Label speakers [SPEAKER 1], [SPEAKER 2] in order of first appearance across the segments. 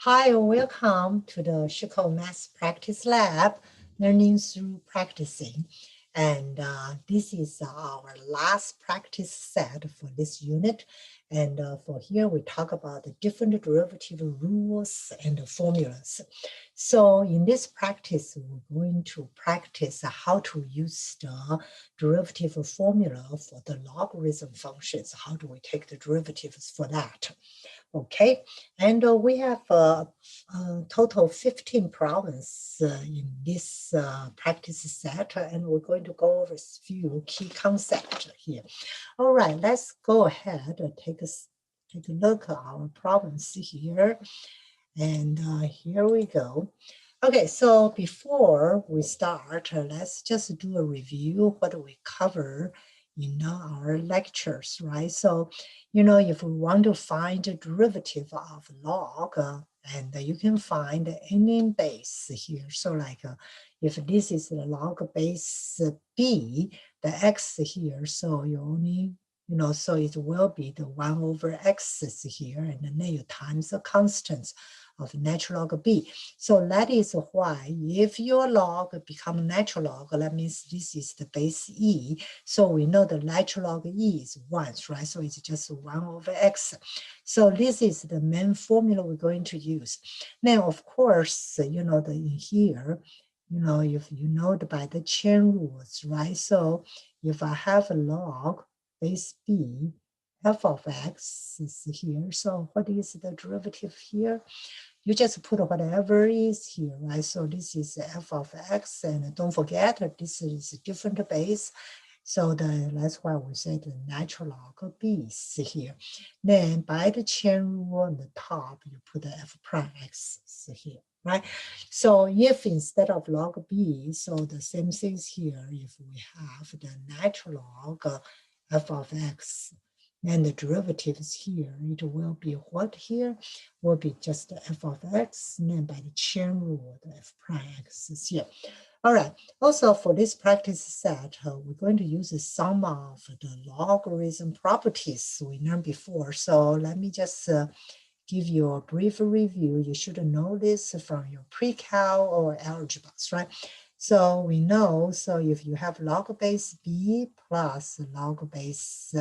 [SPEAKER 1] Hi, and welcome to the Chicago Math Practice Lab, Learning Through Practicing. And this is our last practice set for this unit. And for here, we talk about the different derivative rules and the formulas. So in this practice, we're going to practice how to use the derivative formula for the logarithm functions. How do we take the derivatives for that? Okay, and we have a total 15 problems in this practice set, and we're going to go over a few key concepts here. All right, let's go ahead and take a look at our problems here. And here we go. Okay, so before we start, let's just do a review what we cover in our lectures, right? So, if we want to find the derivative of log, and you can find any base here. So like if this is the log base b, the x here, so you only, so it will be the 1 over x here, and then you times the constants of natural log b. So that is why if your log become natural log, that means this is the base e. So we know the natural log e is 1, right? So it's just 1 over x. So this is the main formula we're going to use. Now, of course, in here, if you know by the chain rules, right? So if I have a log base b, f of x is here. So what is the derivative here? You just put whatever is here, right? So this is f of x, and don't forget this is a different base. So that's why we say the natural log b is here. Then by the chain rule on the top, you put the f prime x here, right? So if instead of log b, so the same things here, if we have the natural log f of x, and the derivatives here, it will be what here? Will be just the f of x, and then by the chain rule, the f prime x is here. All right, also for this practice set, we're going to use some of the logarithm properties we learned before. So let me just give you a brief review. You should know this from your pre-cal or algebras, right? So we know, so if you have log base b plus log base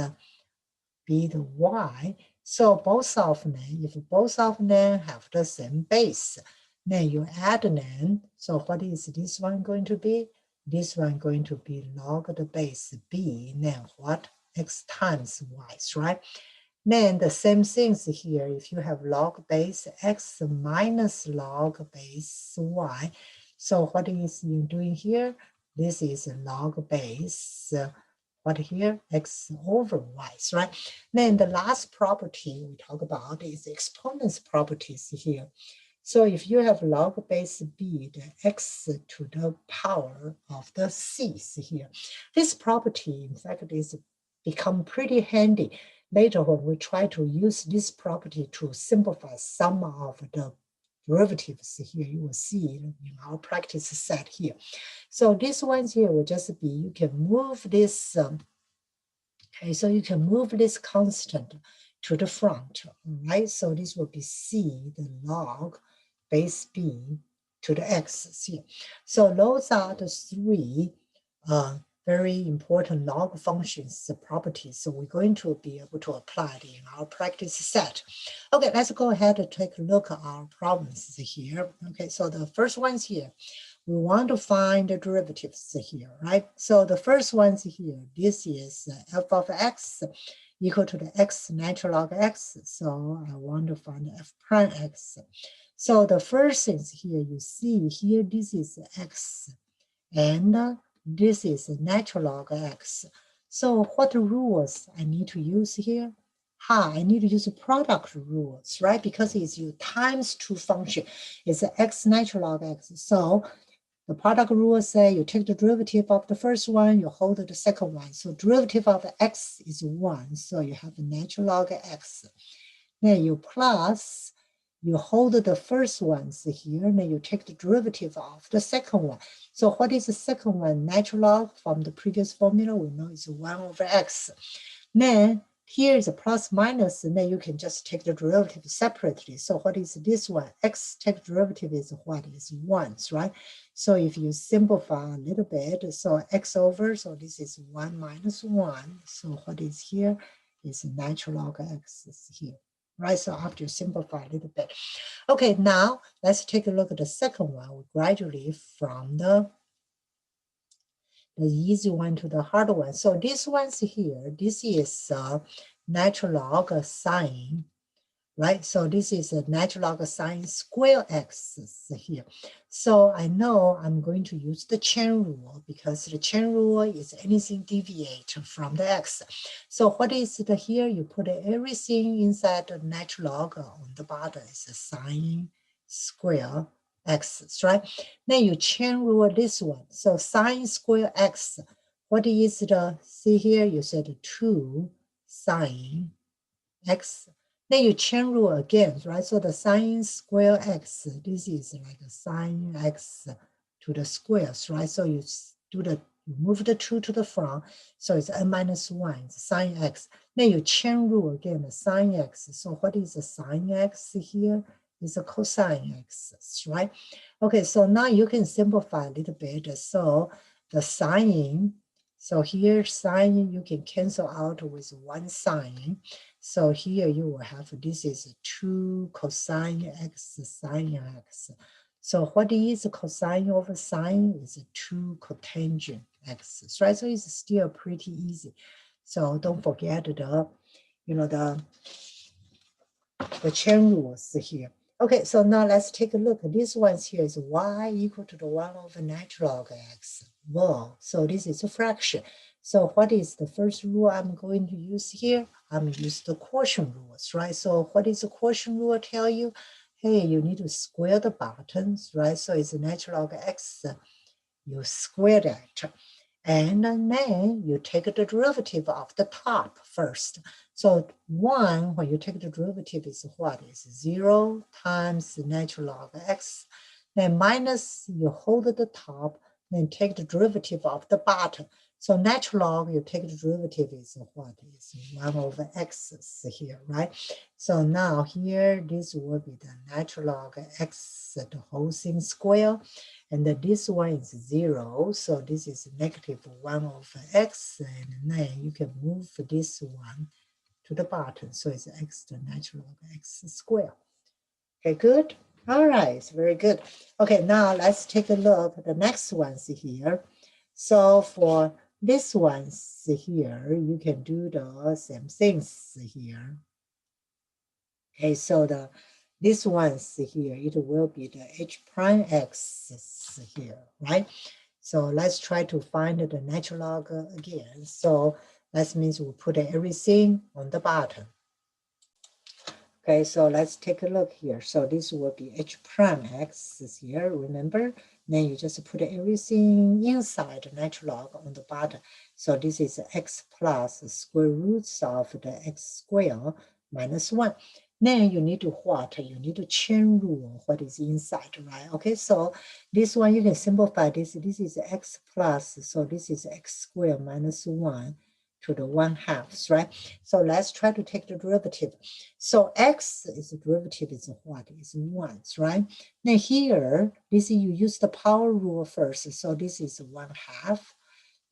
[SPEAKER 1] b to y, so both of them, if both of them have the same base, then you add them. So what is this one going to be? This one going to be log the base b, then what? X times y, right? Then the same things here. If you have log base x minus log base y, so what is you doing here? This is log base what here? X over y, right? Then the last property we talk about is exponents properties here. So if you have log base b, the x to the power of the c's here, this property, in fact, is become pretty handy later when we try to use this property to simplify some of the derivatives here. You will see in our practice set here. So this ones here will just be, you can move this, okay, so you can move this constant to the front, all right? So this will be c, the log base b to the x here. So those are the three very important log functions properties. So we're going to be able to apply it in our practice set. Okay, let's go ahead and take a look at our problems here. Okay, so the first ones here, we want to find the derivatives here, right? So the first ones here, this is f of x equal to the x natural log x. So I want to find f prime x. So the first things here, you see here, this is x, and this is natural log x. So what rules I need to use here? I need to use product rules, right? Because it's you times two function. It's x natural log x. So the product rule say you take the derivative of the first one, you hold the second one. So derivative of x is 1. So you have a natural log x. Then you plus, you hold the first ones here, then you take the derivative of the second one. So what is the second one? Natural log from the previous formula, we know it's 1 over x. Then here is a plus minus, and then you can just take the derivative separately. So what is this one? X take derivative is what is 1, right? So if you simplify a little bit, so x over, so this is 1 minus 1. So what is here is natural log x is here, right? So after you simplify a little bit. Okay, now let's take a look at the second one. We gradually from the easy one to the hard one. So this one's here, this is natural log sine, right? So this is a natural log sine square x here. So I know I'm going to use the chain rule because the chain rule is anything deviate from the x. So what is it here? You put everything inside the natural log on the bottom is a sine square x, right? Then you chain rule this one. So sine square x, what is the, see here, you said 2 sine x. Then you chain rule again, right? So the sine square x, this is like a sine x to the squares, right? So you do the, you move the 2 to the front, so it's n minus 1, it's sine x. Then you chain rule again, the sine x. So what is the sine x here? It's a cosine x, right? Okay, so now you can simplify a little bit. So the sine, so here sine, you can cancel out with 1 sine. So here you will have, this is 2 cosine x sine x. So what is cosine over sine is 2 cotangent x, right? So it's still pretty easy. So don't forget the, you know, the chain rules here. Okay, so now let's take a look. This one's here is y equal to the 1 over natural log x. Well, so this is a fraction. So what is the first rule I'm going to use here? I'm going to use the quotient rules, right? So what is the quotient rule tell you? Hey, you need to square the bottoms, right? So it's natural log x, you square that. And then you take the derivative of the top first. So 1, when you take the derivative, is what? Is 0 times the natural log x. Then minus, you hold the top, then take the derivative of the bottom. So natural log, you take the derivative is what? Is 1 over x here, right? So now here, this will be the natural log x, the whole thing square. And then this one is 0, so this is negative 1 over x, and then you can move this one to the bottom, so it's x to natural log x squared. Okay, good. All right, it's very good. Okay, now let's take a look at the next ones here. So for this ones here, you can do the same things here. Okay, so this one's here, it will be the h prime x here, right? So let's try to find the natural log again. So that means we put everything on the bottom. Okay, so let's take a look here. So this will be h prime x is here, remember? Then you just put everything inside the natural log on the bottom. So this is x plus square roots of the x squared minus 1. Then you need to what? You need to chain rule what is inside, right? Okay, so this one you can simplify this. This is x plus, so this is x squared minus 1 to the 1/2, right? So let's try to take the derivative. So x is the derivative is what? Is 1, right? Now here, this is you use the power rule first. So this is 1/2.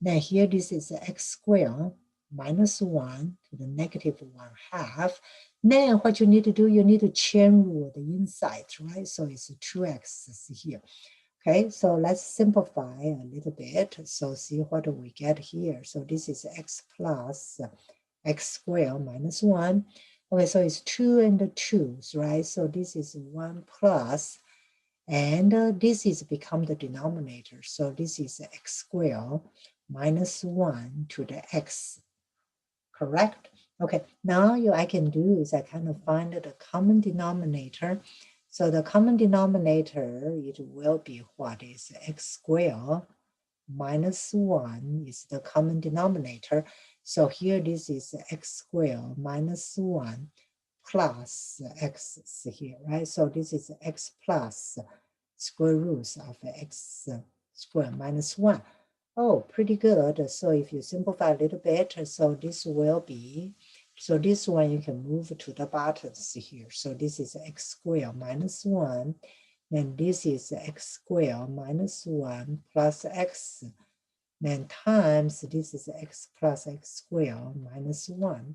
[SPEAKER 1] Then here, this is x squared minus 1 to the negative 1/2. Then what you need to do, you need to chain rule the inside, right? So it's 2x here. Okay, so let's simplify a little bit. So see what we get here. So this is x plus x squared minus 1. Okay, so it's 2 and 2s, right? So this is 1 plus, and this is become the denominator. So this is x squared minus 1 to the x, correct? Okay, now I can do is I kind of find the common denominator. So the common denominator, it will be what is x squared minus 1 is the common denominator. So here this is x squared minus 1 plus x here, right? So this is x plus square roots of x squared minus 1. Oh, pretty good. So if you simplify a little bit, so this will be So this one you can move to the buttons here. So this is x squared minus 1. Then this is x squared minus 1 plus x. Then times this is x plus x squared minus 1.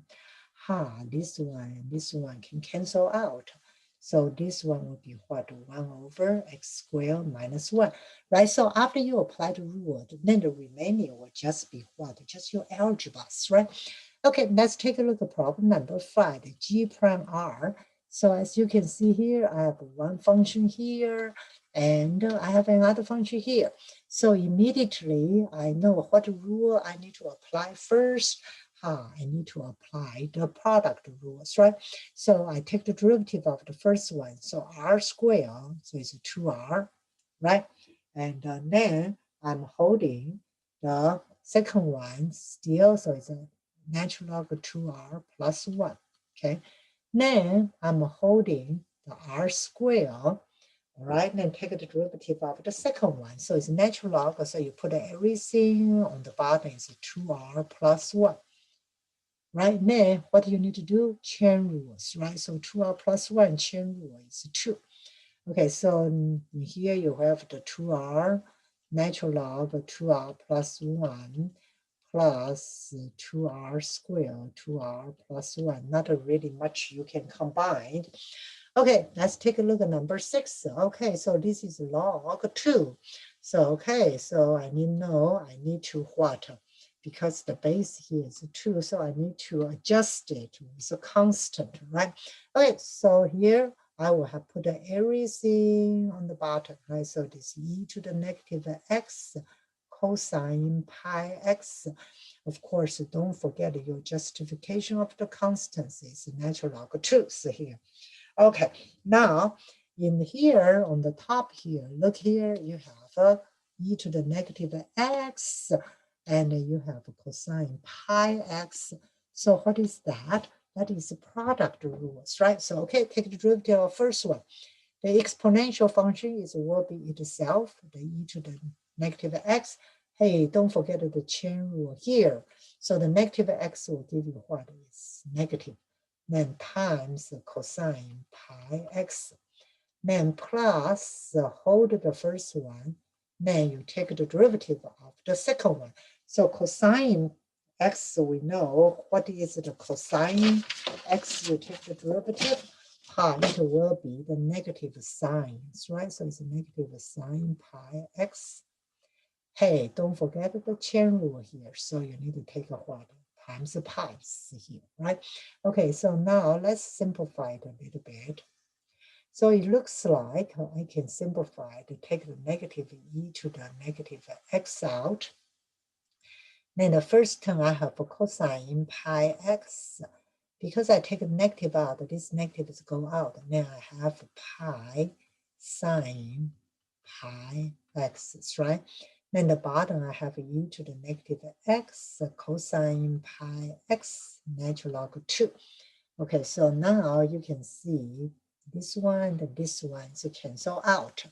[SPEAKER 1] This one and this one can cancel out. So this one will be what? 1 over x squared minus 1, right? So after you apply the rule, then the remaining will just be what? Just your algebras, right? Okay, let's take a look at problem number 5, the G prime R. So as you can see here, I have one function here, and I have another function here. So immediately I know what rule I need to apply first. I need to apply the product rules, right? So I take the derivative of the first one. So r squared, so it's 2r, right? And then I'm holding the second one still, so it's a natural log 2r plus 1, okay? Then I'm holding the r squared, all right? Then take the derivative of the second one. So it's natural log, so you put everything on the bottom is 2r plus 1. Right now, what do you need to do? Chain rules, right? So 2r plus 1 chain rule is 2. Okay, so here you have the 2r, natural log 2r plus 1 plus 2r squared, 2r plus 1. Not really much you can combine. Okay, let's take a look at number 6. Okay, so this is log 2. So, okay, so I need to what? Because the base here is 2, so I need to adjust it with a constant, right? Okay, so here I will have put everything on the bottom, right? So this e to the negative x cosine pi x. Of course, don't forget your justification of the constants is natural log 2 here. Okay, now in here on the top here, look here, you have e to the negative x, and you have cosine pi x. So what is that? That is product rules, right? So okay, take the derivative of first one. The exponential function will be itself, the e to the negative x. Hey, don't forget the chain rule here. So the negative x will give you what is negative. Then times cosine pi x. Then plus hold the first one. Then you take the derivative of the second one. So cosine x, we know what is the cosine x, you take the derivative. It will be the negative signs, right? So it's a negative sine pi x. Hey, don't forget the chain rule here. So you need to take a what? Times the pi's here, right? Okay, so now let's simplify it a little bit. So it looks like I can simplify to take the negative e to the negative x out. Then the first term I have cosine pi x. Because I take a negative out, these negatives go out. Then I have pi sine pi x, right? Then the bottom I have e to the negative x cosine pi x natural log 2. Okay, so now you can see this one and this one to cancel out.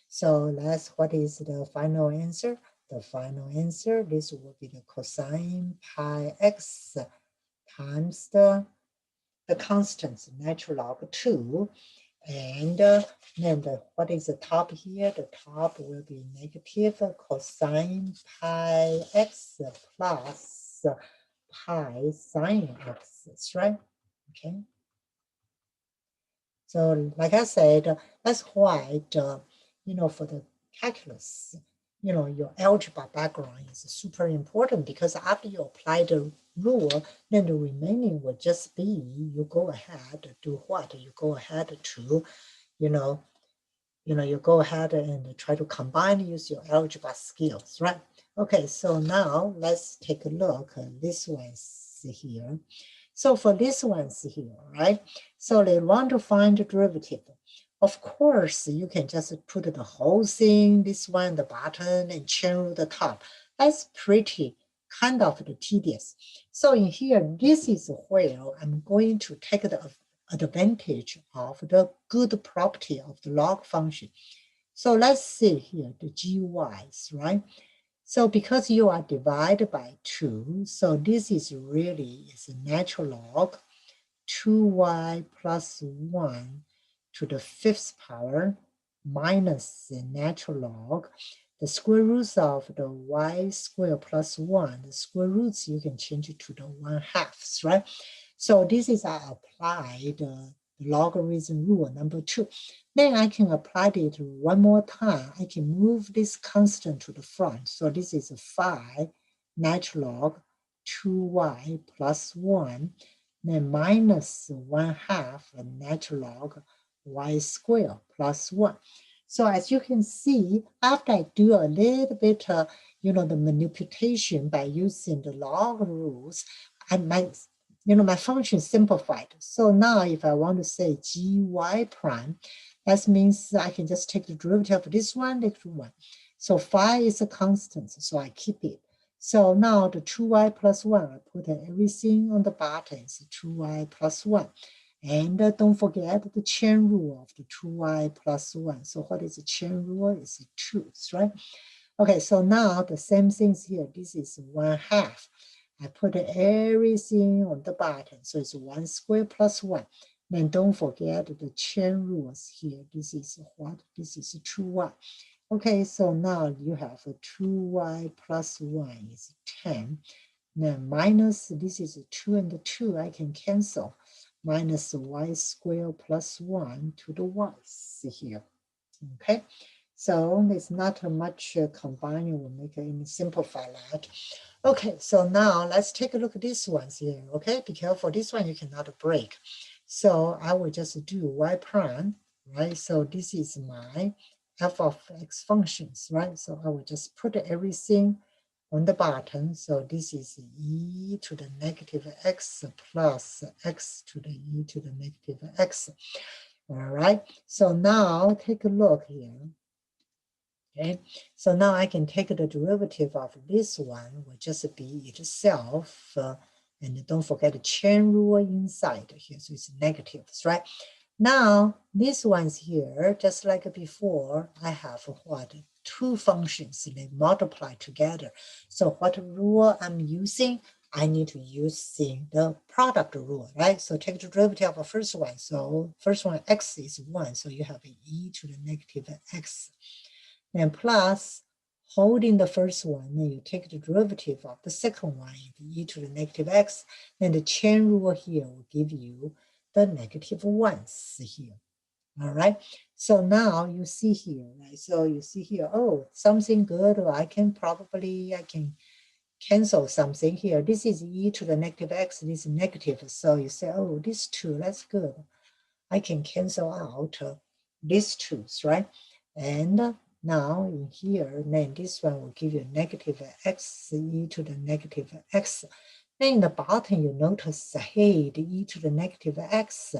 [SPEAKER 1] So what is the final answer? The final answer, this will be the cosine pi x times the constants, natural log 2. And then what is the top here? The top will be negative cosine pi x plus pi sine x, right? Okay. So like I said, that's why for the calculus, your algebra background is super important, because after you apply the rule, then the remaining will just be, you go ahead, do what? You go ahead to, you go ahead and try to combine, use your algebra skills, right? Okay, so now let's take a look at this one here. So for this one's here, right? So they want to find the derivative. Of course, you can just put the whole thing, this one, the bottom, and chain rule the top. That's pretty kind of tedious. So in here, this is where I'm going to take the advantage of the good property of the log function. So let's see here, the gy's, right? So because you are divided by 2, so this is really is a natural log 2y plus 1 to the 5th power minus the natural log. The square roots of the y squared plus 1, the square roots you can change it to the 1/2, right? So this is I applied the logarithm rule number 2. Then I can apply it one more time. I can move this constant to the front. So this is a 5 natural log 2y plus 1, then minus 1/2 natural log y squared plus 1. So as you can see, after I do a little bit, the manipulation by using the log rules, my function simplified. So now if I want to say gy prime, that means I can just take the derivative of this one, next one. So phi is a constant, so I keep it. So now the 2y plus 1, I put everything on the bottom, it's 2y plus 1. And don't forget the chain rule of the 2y plus 1. So what is the chain rule? It's 2, right? Okay, so now the same things here. This is 1/2. I put everything on the bottom. So it's 1 squared plus 1. Then don't forget the chain rules here. This is what? This is 2y. Okay, so now you have a 2y plus 1 is 10. Then minus, this is 2 and 2, I can cancel. Minus y squared plus 1 to the y's here. Okay, so it's not much combining, we'll make it simplify that. Okay, so now let's take a look at these ones here. Okay, be careful, this one you cannot break. So I will just do y prime, right? So this is my f of x functions, right? So I will just put everything on the bottom. So this is e to the negative x plus x to the e to the negative x. All right, so now take a look here. Okay, so now I can take the derivative of this one, will just be itself, and don't forget the chain rule inside here, so it's negatives, right? Now, these ones here, just like before, I have what? 2 functions, they multiply together. So what rule I'm using? I need to use the product rule, right? So take the derivative of the first one. So first one, x is 1, so you have e to the negative x. Then plus, holding the first one, then you take the derivative of the second one, e to the negative x, then the chain rule here will give you the negative 1s here. All right, so now you see here, right? So you see here, oh, something good, or I can cancel something here. This is e to the negative x, this is negative. So you say, oh, these 2, that's good. I can cancel out these 2's, right? And now in here, then this one will give you negative x e to the negative x. Then in the bottom, you notice, hey, the e to the negative x,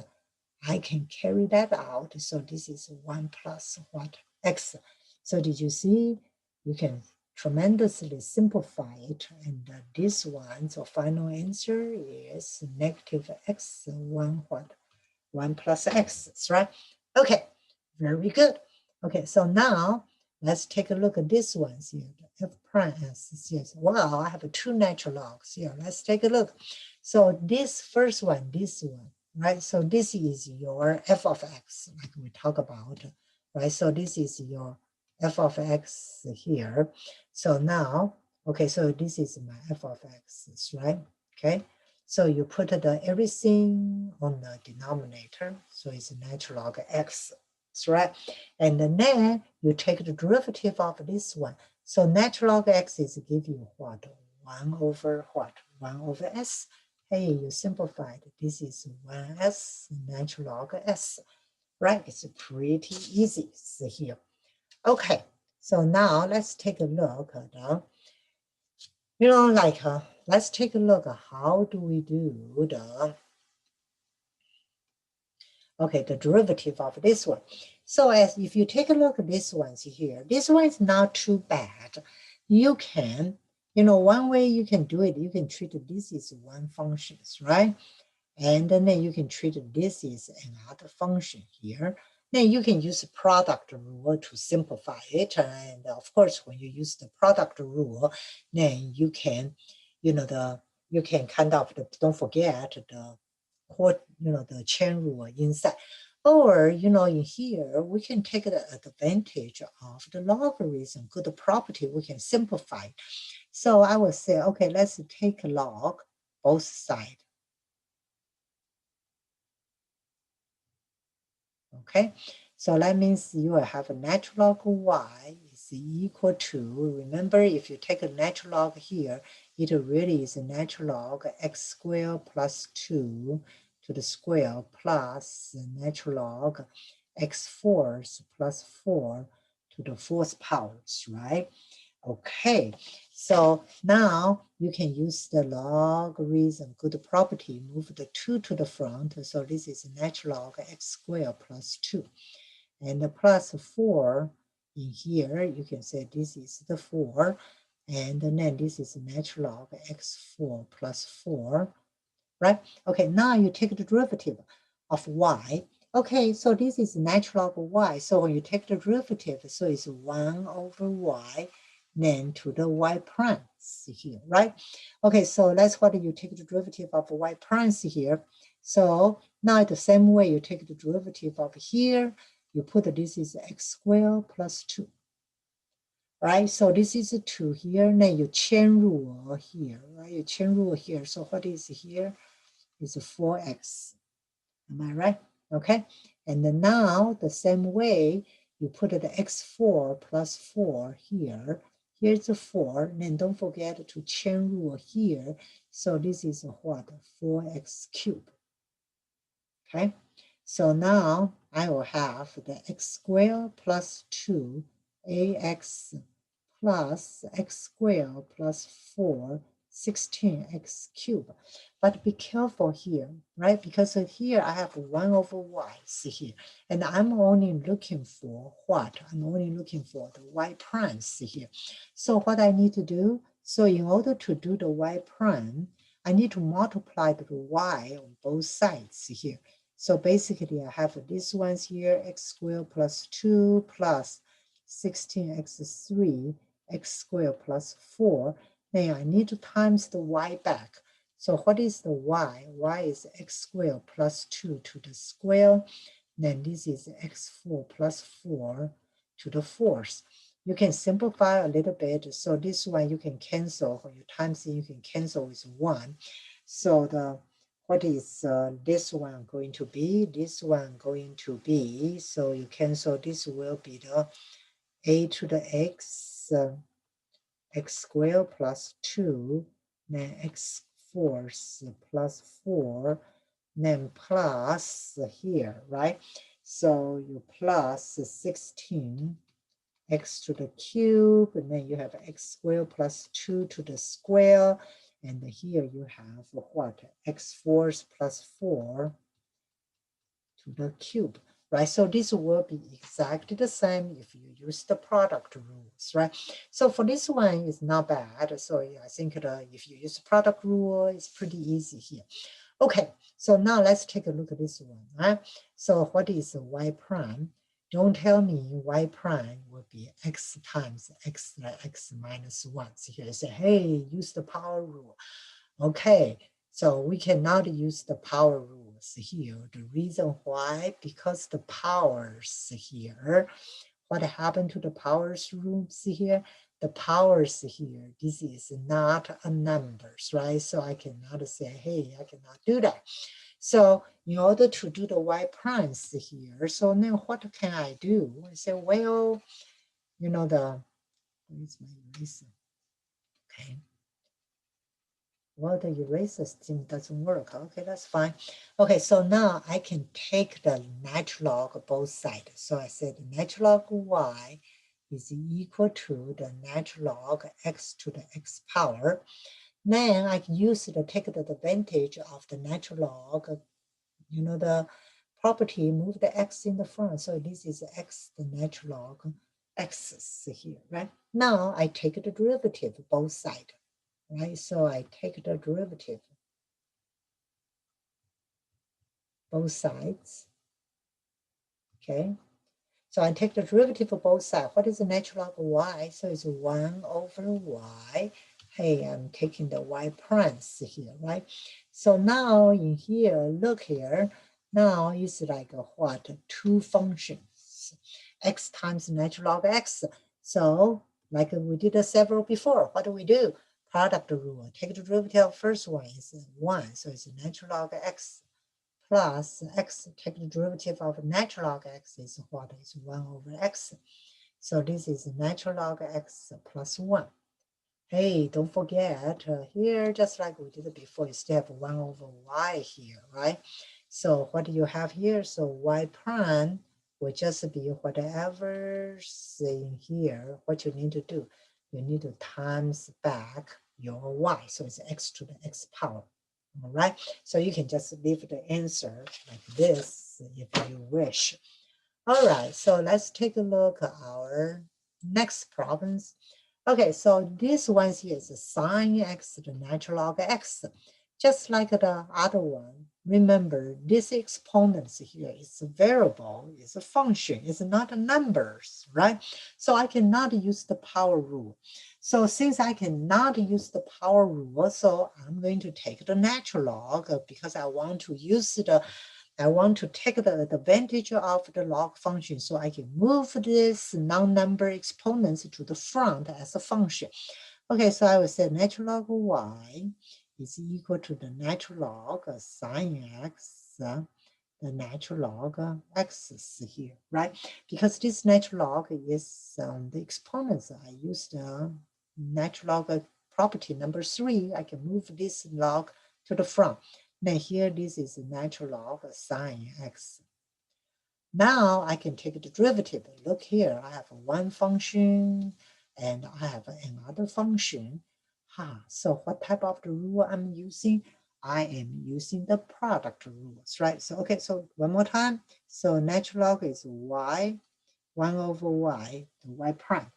[SPEAKER 1] I can carry that out. So this is 1 plus what? X. So did you see? You can tremendously simplify it. And this one, so final answer is negative x 1 what? 1 plus x, right? Okay, very good. Okay, so now let's take a look at this one here. The f prime s. Yes. Wow, I have 2 natural logs here. Let's take a look. So this first one, this one, right? So this is your f of x, like we talk about, right? So this is your f of x here. So now, okay, so this is my f of x, right? Okay, so you put everything on the denominator, so it's natural log x, right? And then you take the derivative of this one. So natural log x is give you what? 1 over what? 1 over s. Hey, you simplified. This is 1s natural log s, right? It's pretty easy here. Okay, so now let's take a look at let's take a look at how do we do the derivative of this one. So as if you take a look at this ones here, this one is not too bad. You can, one way you can do it, you can treat this as one functions, right? And then you can treat this as another function here. Then you can use the product rule to simplify it. And of course, when you use the product rule, then you can, you can kind of, don't forget the the chain rule inside. Or, in here, we can take the advantage of the logarithm, good property, we can simplify. So I will say, okay, let's take log both sides. Okay, so that means you will have a natural log y is equal to, remember, if you take a natural log here, it really is a natural log x squared plus 2 to the square plus natural log x fourth plus 4 to the fourth powers, right? Okay, so now you can use the logarithm good property, move the 2 to the front. So this is natural log x squared plus 2. And the plus 4 in here, you can say this is the 4. And then this is natural log x4 plus 4, right? Okay, now you take the derivative of y. Okay, so this is natural log y. So when you take the derivative, so it's 1 over y, then to the y primes here, right? Okay, so that's what you take the derivative of y primes here. So now the same way you take the derivative of here, you put this is x squared plus 2. Right, so this is a 2 here, then you chain rule here, right? You chain rule here. So what is here? Is 4x. Am I right? Okay. And then now the same way you put the x4 plus 4 here. Here's a 4. Then don't forget to chain rule here. So this is what? 4x cubed. Okay. So now I will have the x squared plus 2ax plus x squared plus 4, 16x cubed. But be careful here, right? Because here I have 1 over y, see here. And I'm only looking for what? I'm only looking for the y prime, see here. So what I need to do, so in order to do the y prime, I need to multiply the y on both sides here. So basically I have this one's here, x squared plus 2 plus 16x3, x squared plus 4. Then I need to times the y back. So what is the y? Y is x squared plus 2 to the square. Then this is x4 plus 4 to the fourth. You can simplify a little bit. So this one you can cancel. When you times it, you can cancel with 1. So what is this one going to be? This one going to be, so you cancel, this will be the a to the x, x squared plus 2, then x fourth plus 4, then plus here, right? So you plus 16 x to the cube, and then you have x squared plus 2 to the square, and here you have what? X fourth plus 4 to the cube, right? So this will be exactly the same if you use the product rules, right? So for this one, it's not bad. So I think if you use the product rule, it's pretty easy here. Okay, so now let's take a look at this one, right? So what is y prime? Don't tell me y prime will be x times x minus 1. So here you say, hey, use the power rule. Okay, so we cannot use the power rules here. The reason why, because the powers here, what happened to the powers rules here? The powers here, this is not a numbers, right? So I cannot say, hey, I cannot do that. So in order to do the y primes here, so now what can I do? I say, well, where's my eraser? Okay. Well, the eraser thing doesn't work. Okay, that's fine. Okay, so now I can take the natural log of both sides. So I said the natural log y is equal to the natural log x to the x power. Then I can use it to take the advantage of the natural log, the property, move the x in the front. So this is x, the natural log x here, right? Now I take the derivative both sides. Right, so I take the derivative, both sides, okay? So I take the derivative of both sides. What is the natural log of y? So it's 1 over y. Hey, I'm taking the y primes here, right? So now in here, look here. Now it's like what? Two functions. X times natural log x. So like we did several before, what do? Product rule. Take the derivative of first one is 1. So it's natural log x plus x, take the derivative of natural log x is what is 1 over x. So this is natural log x plus 1. Hey, don't forget here, just like we did before, you still have 1 over y here, right? So what do you have here? So y prime will just be whatever's in here. What you need to do, you need to times back your y. So it's x to the x power. All right, so you can just leave the answer like this if you wish. All right, so let's take a look at our next problems. Okay, so this one here is sine x to the natural log x. Just like the other one, remember this exponents here is a variable, is a function, it's not numbers, right? So I cannot use the power rule. So since I cannot use the power rule, so I'm going to take the natural log because I want to take the advantage of the log function, so I can move this non-number exponents to the front as a function. Okay, so I will say natural log y is equal to the natural log sine x, the natural log x is here, right? Because this natural log is the exponents. I use the natural log property number 3. I can move this log to the front. Then here, this is natural log sine x. Now I can take the derivative. Look here, I have one function and I have another function. So what type of the rule I'm using? I am using the product rules, right? So, okay, so one more time. So natural log is y, 1 over y, the y prime.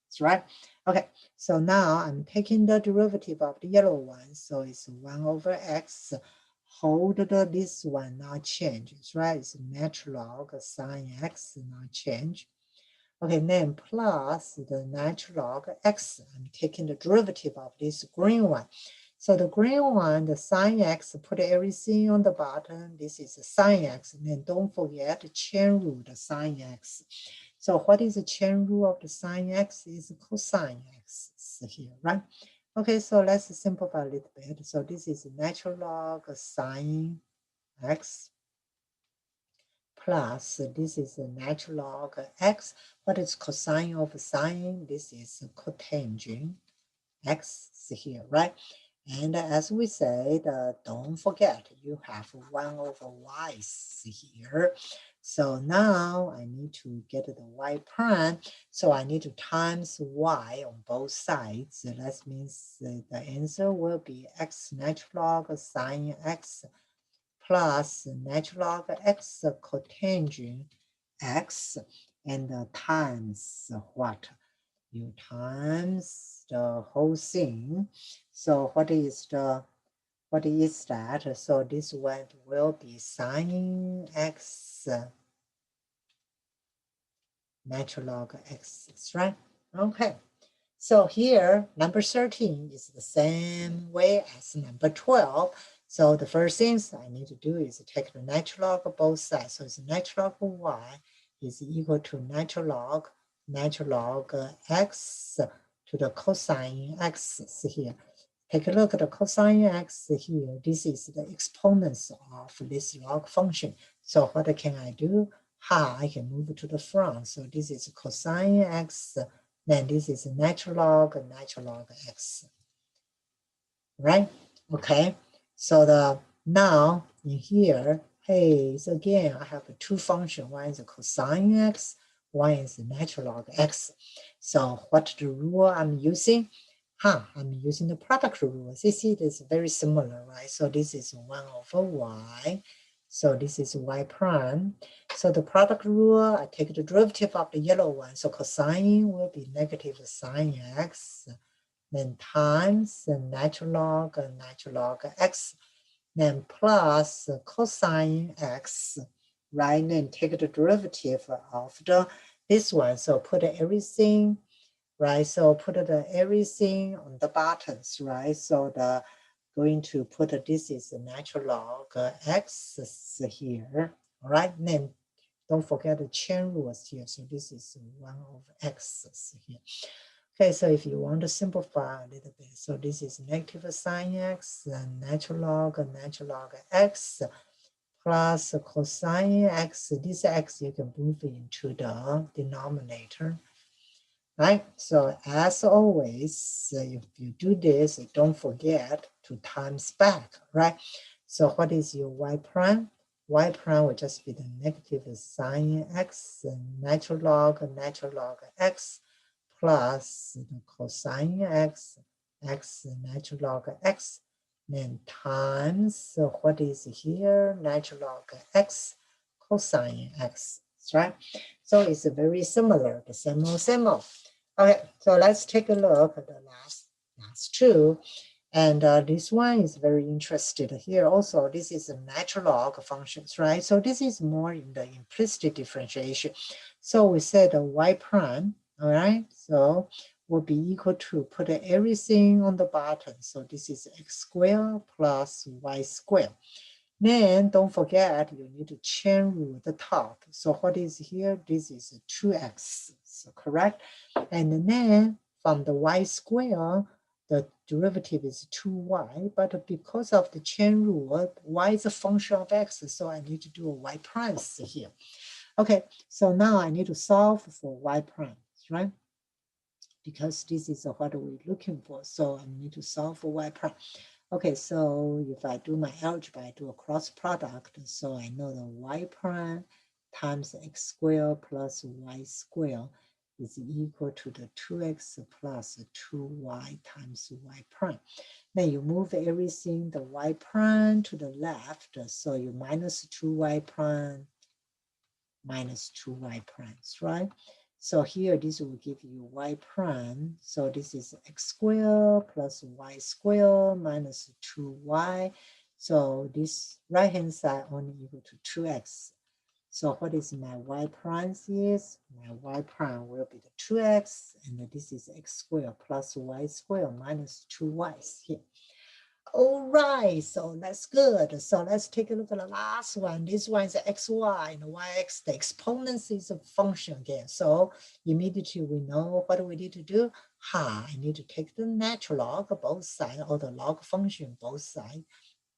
[SPEAKER 1] That's right. Okay, so now I'm taking the derivative of the yellow one. So it's 1 over x. Hold this one not changes, right? It's natural log sine x not change. Okay, then plus the natural log x. I'm taking the derivative of this green one. So the green one, the sine x, put everything on the bottom. This is the sine x. And then don't forget the chain rule, the sine x. So what is the chain rule of the sine x? Is cosine x here, right? Okay, so let's simplify a little bit. So this is natural log sine x plus this is a natural log x. What is cosine of sine? This is cotangent x here, right? And as we said, don't forget you have 1 over y here. So now I need to get the y prime. So I need to times y on both sides. That means the answer will be x natural log sine x plus natural log x cotangent x and times what? You times the whole thing. So what is that? So this one will be sine x natural log x, right? Okay. So here, number 13 is the same way as number 12. So the first things I need to do is take the natural log of both sides. So it's natural log of y is equal to natural log x to the cosine x here. Take a look at the cosine x here. This is the exponents of this log function. So what can I do? I can move to the front. So this is cosine x. Then this is natural log x, right? Okay, so now in here, hey, so again, I have two functions. One is cosine x, one is natural log x. So what the rule I'm using? I'm using the product rule. You see, it is very similar, right? So this is 1 over y. So this is y prime. So the product rule, I take the derivative of the yellow one. So cosine will be negative sine x, then times the natural log x, then plus cosine x, right? Then take the derivative of the this one. So put everything, right? So put everything on the buttons, right? So the going to put this is the natural log x here, all right? Then don't forget the chain rules here. So this is 1 over x here. Okay, so if you want to simplify a little bit, so this is negative sine x and natural log x plus cosine x. This x you can move into the denominator, right? So as always, if you do this, don't forget to times back, right? So what is your y prime? Y prime will just be the negative sine x and natural log x plus the cosine x, natural log x, then times what is here, natural log x, cosine x, right? So it's very similar, the same old. Okay, so let's take a look at the last two. And this one is very interested here also. This is a natural log functions, right? So this is more in the implicit differentiation. So we said y prime, all right? So will be equal to put everything on the bottom. So this is x squared plus y squared. Then don't forget you need to chain rule the top. So what is here? This is 2x, so correct? And then from the y square, the derivative is 2y, but because of the chain rule, y is a function of x, so I need to do a y prime here. Okay, so now I need to solve for y prime, right? Because this is what we're looking for, so I need to solve for y prime. Okay, so if I do my algebra, I do a cross product, so I know the y prime times x squared plus y squared is equal to the 2x plus 2y times y prime. Then you move everything, the y prime to the left, so you minus 2y prime minus 2y primes, right? So here, this will give you y prime. So this is x squared plus y squared minus 2y. So this right-hand side only equal to 2x. So what is my y prime is? My y prime will be the 2x, and this is x squared plus y squared minus 2y here. All right, so that's good. So let's take a look at the last one. This one is xy and yx. The exponents is a function again. So immediately we know what we need to do. I need to take the natural log of both sides, or the log function both sides.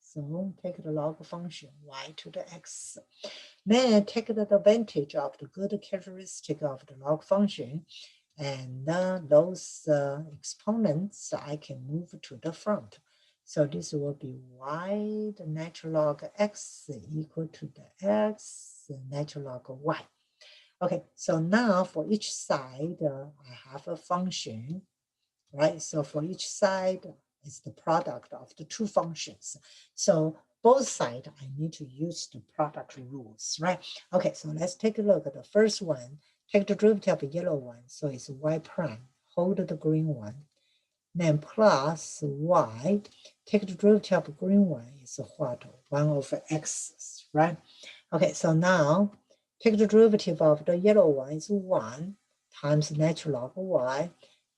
[SPEAKER 1] So take the log function y to the x. Then take the advantage of the good characteristic of the log function. And those exponents I can move to the front. So this will be y, the natural log x equal to the x, the natural log y. Okay, so now for each side, I have a function, right? So for each side, it's the product of the two functions. So both sides, I need to use the product rules, right? Okay, so let's take a look at the first one. Take the derivative of the yellow one, so it's y prime, hold the green one, then plus y, take the derivative of the green one, is what? 1 over x, right? Okay, so now take the derivative of the yellow one is 1 times natural log y.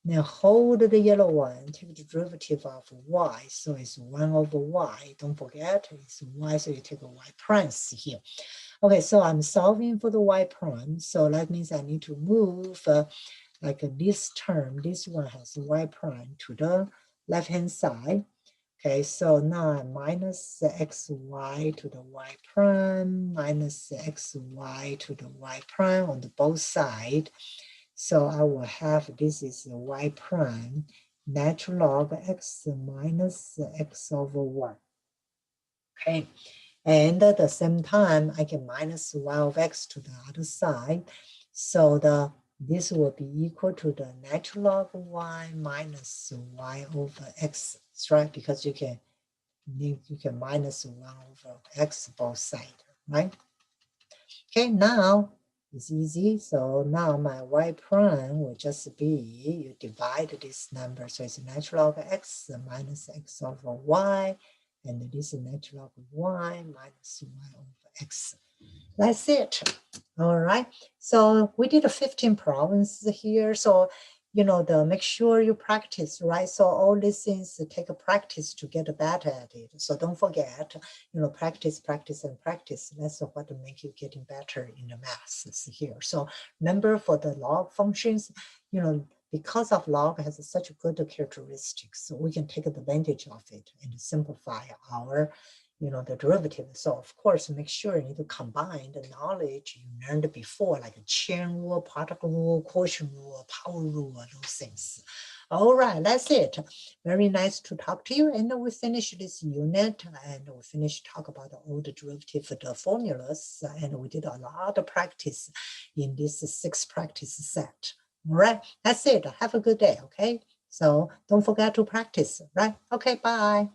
[SPEAKER 1] Then hold the yellow one, take the derivative of y, so it's 1 over y. Don't forget, it's y, so you take a y prime here. Okay, so I'm solving for the y prime, so that means I need to move like this term, this one has y prime to the left-hand side. Okay, so now I minus xy to the y prime, minus xy to the y prime on the both sides. So I will have, this is y prime, natural log x minus x over y. Okay, and at the same time, I can minus y of x to the other side. So this will be equal to the natural log y minus y over x, right? Because you can minus 1 over x both sides, right? Okay, now it's easy. So now my y prime will just be, you divide this number. So it's natural log x minus x over y. And this is natural log y minus y over x. That's it. All right. So we did a 15 problems here. So, make sure you practice, right? So all these things take a practice to get better at it. So don't forget, practice, practice, and practice. That's what will make you getting better in the maths here. So remember for the log functions, because of log has such good characteristics, so we can take advantage of it and simplify our the derivative. So of course, make sure you need to combine the knowledge you learned before, like a chain rule, product rule, quotient rule, power rule, those things. All right, that's it. Very nice to talk to you. And we finish this unit and we finish talk about all the derivative, the formulas, and we did a lot of practice in this 6 practice set. All right, that's it. Have a good day, okay? So don't forget to practice, right? Okay, bye.